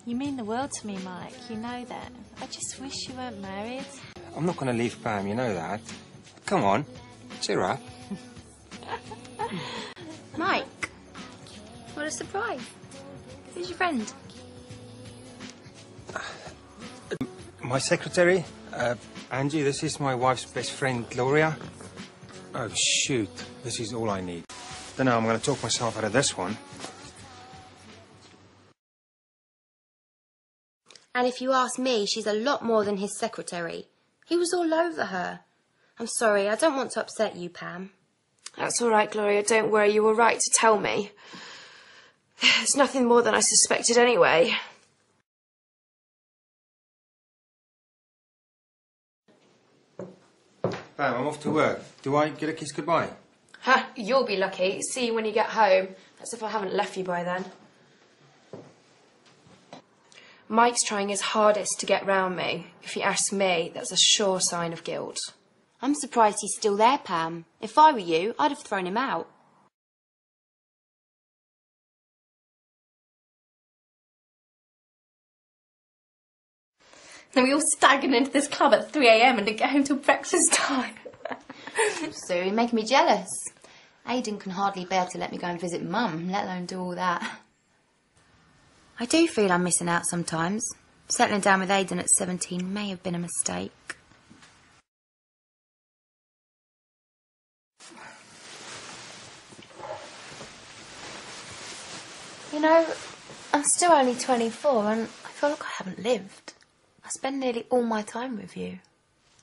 You mean the world to me, Mike. You know that. I just wish you weren't married. I'm not going to leave Pam, you know that. Come on, cheer up. Mike, what a surprise. Who's your friend? My secretary, Angie, this is my wife's best friend, Gloria. Oh, shoot. This is all I need. Don't know, I'm going to talk myself out of this one. And if you ask me, she's a lot more than his secretary. He was all over her. I'm sorry, I don't want to upset you, Pam. That's all right, Gloria. Don't worry. You were right to tell me. It's nothing more than I suspected anyway. Pam, I'm off to work. Do I get a kiss goodbye? Ha! You'll be lucky. See you when you get home. That's if I haven't left you by then. Mike's trying his hardest to get round me. If you ask me, that's a sure sign of guilt. I'm surprised he's still there, Pam. If I were you, I'd have thrown him out. Then we all staggered into this club at 3 a.m. and didn't get home till breakfast time. So you're making me jealous. Aidan can hardly bear to let me go and visit Mum, let alone do all that. I do feel I'm missing out sometimes. Settling down with Aidan at 17 may have been a mistake. You know, I'm still only 24 and I feel like I haven't lived. I spend nearly all my time with you.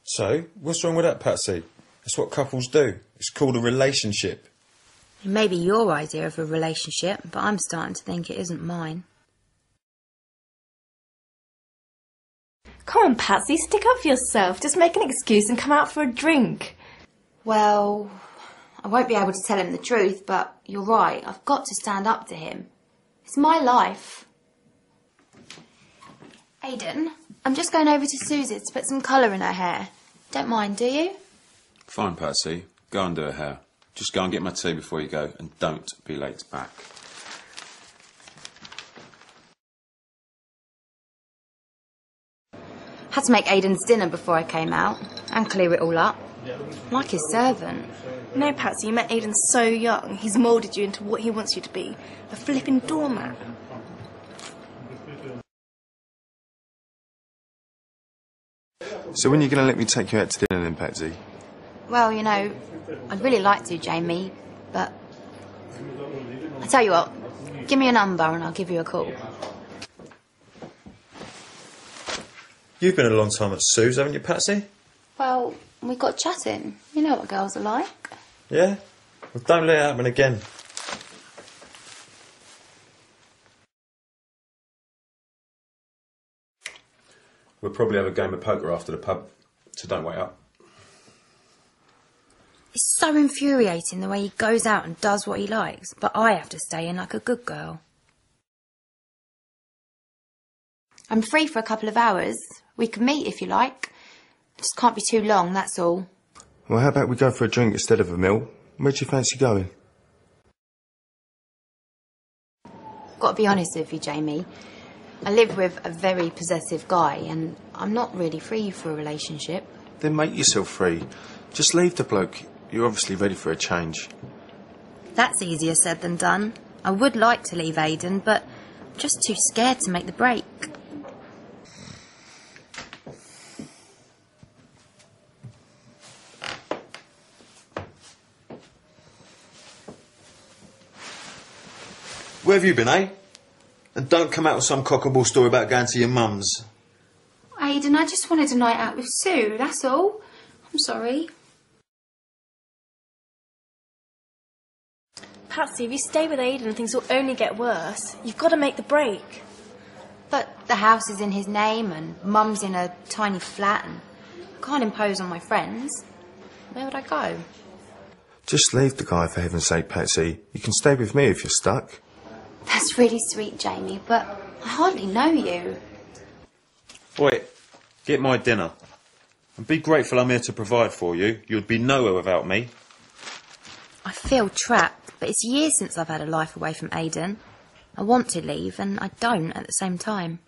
So, what's wrong with that, Patsy? That's what couples do. It's called a relationship. It may be your idea of a relationship, but I'm starting to think it isn't mine. Come on, Patsy, stick up for yourself. Just make an excuse and come out for a drink. Well, I won't be able to tell him the truth, but you're right. I've got to stand up to him. It's my life. Aidan, I'm just going over to Susie's to put some colour in her hair. Don't mind, do you? Fine, Patsy. Go and do her hair. Just go and get my tea before you go, and don't be late back. Had to make Aidan's dinner before I came out, and clear it all up. Like his servant. No, Patsy, you met Aidan so young. He's moulded you into what he wants you to be. A flipping doormat. So when are you going to let me take you out to dinner then, Patsy? Well, you know, I'd really like to, Jamie, but... I tell you what, give me a number and I'll give you a call. You've been a long time at Sue's, haven't you, Patsy? Well, we got chatting. You know what girls are like. Yeah? Well, don't let it happen again. We'll probably have a game of poker after the pub, so don't wait up. It's so infuriating the way he goes out and does what he likes, but I have to stay in like a good girl. I'm free for a couple of hours. We can meet if you like. Just can't be too long, that's all. Well, how about we go for a drink instead of a meal? Where do you fancy going? Got to be honest with you, Jamie. I live with a very possessive guy and I'm not really free for a relationship. Then make yourself free. Just leave the bloke. You're obviously ready for a change. That's easier said than done. I would like to leave Aidan, but I'm just too scared to make the break. Where have you been, eh? And don't come out with some cockable story about going to your mum's. Aidan, I just wanted a night out with Sue, that's all. I'm sorry. Patsy, if you stay with Aidan, things will only get worse. You've got to make the break. But the house is in his name and Mum's in a tiny flat and I can't impose on my friends. Where would I go? Just leave the guy, for heaven's sake, Patsy. You can stay with me if you're stuck. That's really sweet, Jamie, but I hardly know you. Wait, get my dinner. And be grateful I'm here to provide for you. You'd be nowhere without me. I feel trapped, but it's years since I've had a life away from Aidan. I want to leave, and I don't at the same time.